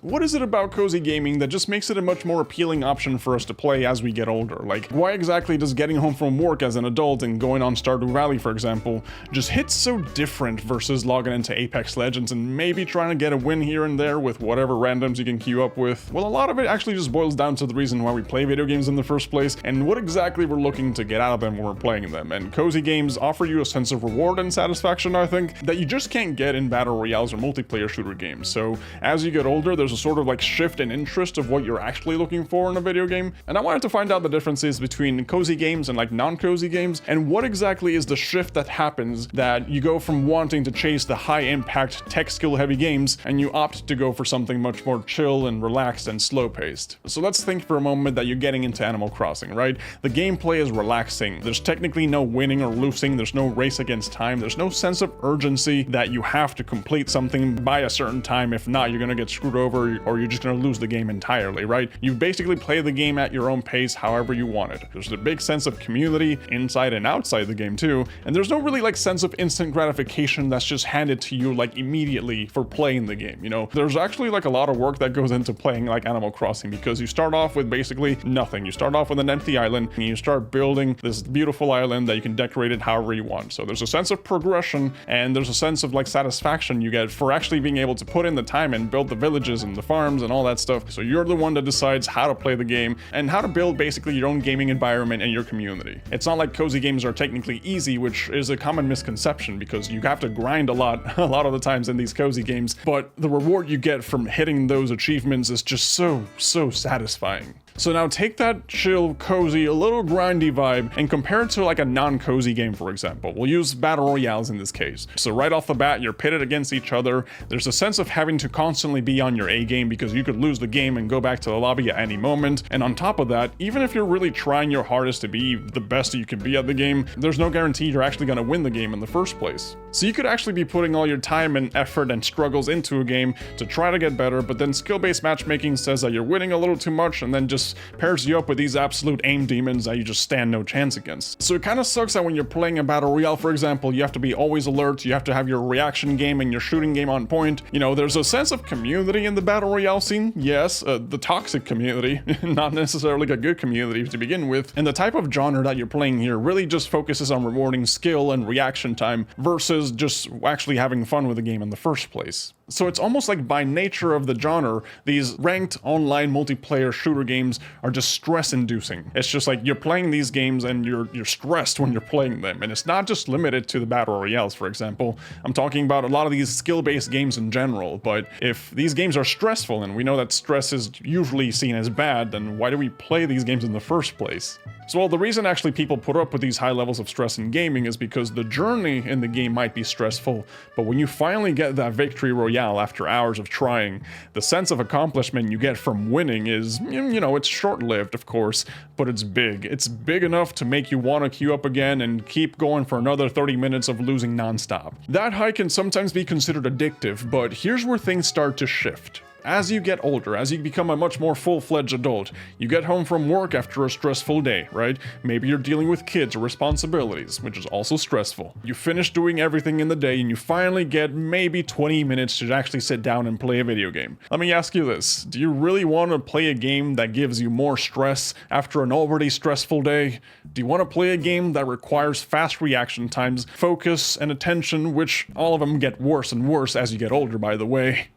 what is it about cozy gaming that just makes it a much more appealing option for us to play as we get older? Like, why exactly does getting home from work as an adult and going on Stardew Valley, for example, just hit so different versus logging into Apex Legends and maybe trying to get a win here and there with whatever randoms you can queue up with? Well, a lot of it actually just boils down to the reason why we play video games in the first place and what exactly we're looking to get out of them when we're playing them. And cozy games offer you a sense of reward and satisfaction, I think, that you just can't get in battle royales or multiplayer shooter games. So as you get older, there's a sort of like shift in interest of what you're actually looking for in a video game. And I wanted to find out the differences between cozy games and like non-cozy games, and what exactly is the shift that happens that you go from wanting to chase the high impact tech skill heavy games and you opt to go for something much more chill and relaxed and slow paced. So let's think for a moment that you're getting into Animal Crossing, right? The gameplay is relaxing. There's technically no winning or losing. There's no race against time. There's no sense of urgency that you have to complete something by a certain time. If not, you're gonna get screwed over or you're just gonna lose the game entirely, right? You basically play the game at your own pace however you want it. There's a big sense of community inside and outside the game too, and there's no really like sense of instant gratification that's just handed to you like immediately for playing the game, you know? There's actually like a lot of work that goes into playing like Animal Crossing because you start off with basically nothing. You start off with an empty island and you start building this beautiful island that you can decorate it however you want. So there's a sense of progression and there's a sense of like satisfaction you get for actually being able to put in the time and build the villages and the farms and all that stuff. So you're the one that decides how to play the game and how to build basically your own gaming environment and your community. It's not like cozy games are technically easy, which is a common misconception because you have to grind a lot of the times in these cozy games, but the reward you get from hitting those achievements is just so satisfying. So now take that chill, cozy, a little grindy vibe and compare it to like a non-cozy game, for example. We'll use battle royales in this case. So right off the bat, you're pitted against each other. There's a sense of having to constantly be on your A game because you could lose the game and go back to the lobby at any moment. And on top of that, even if you're really trying your hardest to be the best you can be at the game, there's no guarantee you're actually going to win the game in the first place. So you could actually be putting all your time and effort and struggles into a game to try to get better, but then skill-based matchmaking says that you're winning a little too much and then just pairs you up with these absolute aim demons that you just stand no chance against. So it kind of sucks that when you're playing a battle royale, for example, you have to be always alert, you have to have your reaction game and your shooting game on point. You know, there's a sense of community in the battle royale scene, yes, the toxic community, not necessarily a good community to begin with, and the type of genre that you're playing here really just focuses on rewarding skill and reaction time versus just actually having fun with the game in the first place. So it's almost like by nature of the genre, these ranked online multiplayer shooter games are just stress-inducing. It's just like you're playing these games and you're stressed when you're playing them. And it's not just limited to the battle royales, for example. I'm talking about a lot of these skill-based games in general. But if these games are stressful, and we know that stress is usually seen as bad, then why do we play these games in the first place? So, well, the reason actually people put up with these high levels of stress in gaming is because the journey in the game might be stressful, but when you finally get that victory royale after hours of trying, the sense of accomplishment you get from winning is, you know, it's short-lived, of course, but it's big. It's big enough to make you want to queue up again and keep going for another 30 minutes of losing nonstop. That high can sometimes be considered addictive, but here's where things start to shift. As you get older, as you become a much more full-fledged adult, you get home from work after a stressful day, right? Maybe you're dealing with kids or responsibilities, which is also stressful. You finish doing everything in the day and you finally get maybe 20 minutes to actually sit down and play a video game. Let me ask you this, do you really want to play a game that gives you more stress after an already stressful day? Do you want to play a game that requires fast reaction times, focus, and attention, which all of them get worse and worse as you get older, by the way?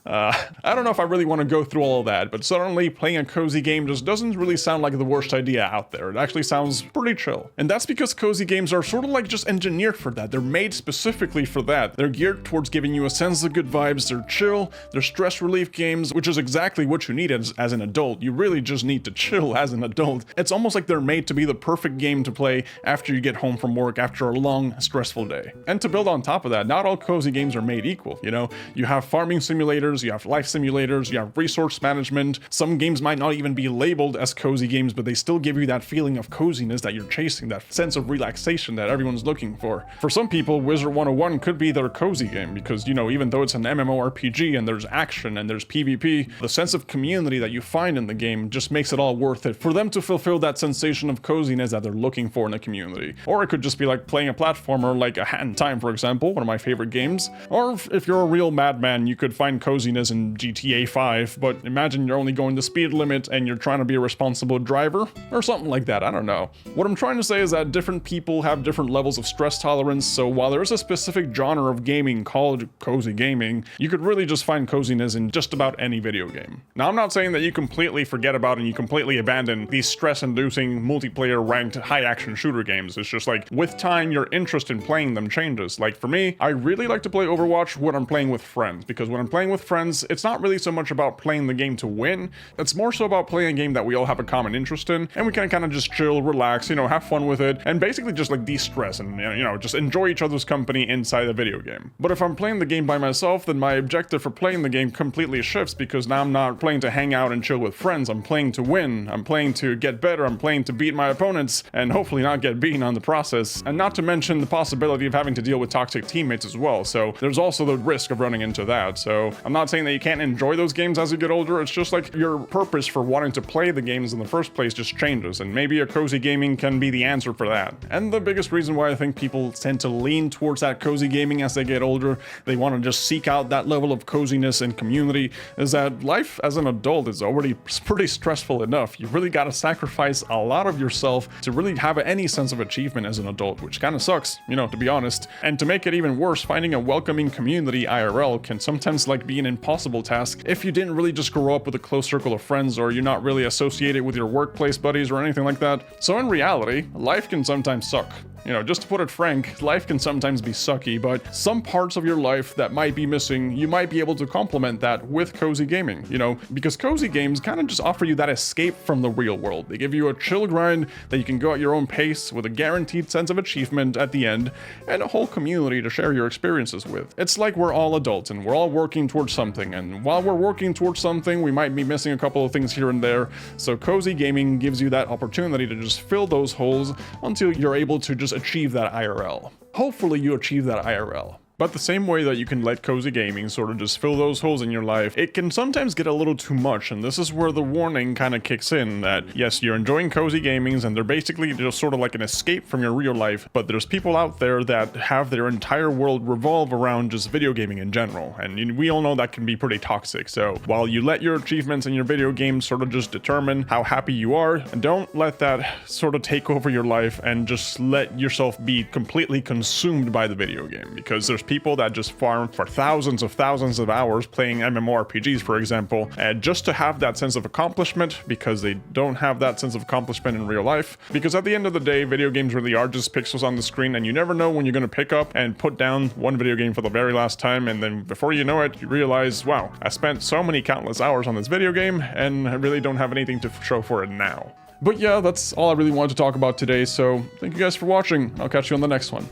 I don't know if I really want to go through all of that, but suddenly playing a cozy game just doesn't really sound like the worst idea out there. It actually sounds pretty chill. And that's because cozy games are sort of like just engineered for that. They're made specifically for that. They're geared towards giving you a sense of good vibes. They're chill. They're stress relief games, which is exactly what you need as an adult. You really just need to chill as an adult. It's almost like they're made to be the perfect game to play after you get home from work after a long, stressful day. And to build on top of that, not all cozy games are made equal, you know? You have farming simulators, you have life simulators, you have resource management. Some games might not even be labeled as cozy games, but they still give you that feeling of coziness that you're chasing, that sense of relaxation that everyone's looking for. For some people, Wizard 101 could be their cozy game because, you know, even though it's an MMORPG and there's action and there's PvP, the sense of community that you find in the game just makes it all worth it for them to fulfill that sensation of coziness that they're looking for in a community. Or it could just be like playing a platformer like A Hat in Time, for example, one of my favorite games. Or if you're a real madman, you could find cozy coziness in GTA 5, but imagine you're only going the speed limit and you're trying to be a responsible driver, or something like that, I don't know. What I'm trying to say is that different people have different levels of stress tolerance, so while there is a specific genre of gaming called cozy gaming, you could really just find coziness in just about any video game. Now, I'm not saying that you completely forget about and you completely abandon these stress-inducing, multiplayer ranked, high-action shooter games. It's just like, with time, your interest in playing them changes. Like for me, I really like to play Overwatch when I'm playing with friends, because when I'm playing with friends, it's not really so much about playing the game to win, it's more so about playing a game that we all have a common interest in, and we can kind of just chill, relax, you know, have fun with it, and basically just like de-stress and, you know, just enjoy each other's company inside the video game. But if I'm playing the game by myself, then my objective for playing the game completely shifts, because now I'm not playing to hang out and chill with friends, I'm playing to win, I'm playing to get better, I'm playing to beat my opponents, and hopefully not get beaten on the process, and not to mention the possibility of having to deal with toxic teammates as well, so there's also the risk of running into that. So I'm not saying that you can't enjoy those games as you get older, it's just like your purpose for wanting to play the games in the first place just changes, and maybe a cozy gaming can be the answer for that. And the biggest reason why I think people tend to lean towards that cozy gaming as they get older, they want to just seek out that level of coziness and community, is that life as an adult is already pretty stressful enough. You really got to sacrifice a lot of yourself to really have any sense of achievement as an adult, which kind of sucks, you know, to be honest. And to make it even worse, finding a welcoming community IRL can sometimes like be an impossible task if you didn't really just grow up with a close circle of friends, or you're not really associated with your workplace buddies or anything like that. So in reality, life can sometimes suck. You know, just to put it frank, life can sometimes be sucky, but some parts of your life that might be missing, you might be able to complement that with cozy gaming, you know, because cozy games kind of just offer you that escape from the real world. They give you a chill grind that you can go at your own pace with a guaranteed sense of achievement at the end, and a whole community to share your experiences with. It's like we're all adults and we're all working towards something, and while we're working towards something, we might be missing a couple of things here and there, so cozy gaming gives you that opportunity to just fill those holes until you're able to just achieve that IRL. Hopefully you achieve that IRL. But the same way that you can let cozy gaming sort of just fill those holes in your life, it can sometimes get a little too much, and this is where the warning kind of kicks in that, yes, you're enjoying cozy gamings, and they're basically just sort of like an escape from your real life, but there's people out there that have their entire world revolve around just video gaming in general, and we all know that can be pretty toxic. So while you let your achievements in your video games sort of just determine how happy you are, don't let that sort of take over your life and just let yourself be completely consumed by the video game, because there's people that just farm for thousands of hours playing MMORPGs, for example, and just to have that sense of accomplishment, because they don't have that sense of accomplishment in real life. Because at the end of the day, video games really are just pixels on the screen, and you never know when you're going to pick up and put down one video game for the very last time, and then before you know it, you realize, wow, I spent so many countless hours on this video game, and I really don't have anything to show for it now. But yeah, that's all I really wanted to talk about today, so thank you guys for watching. I'll catch you on the next one.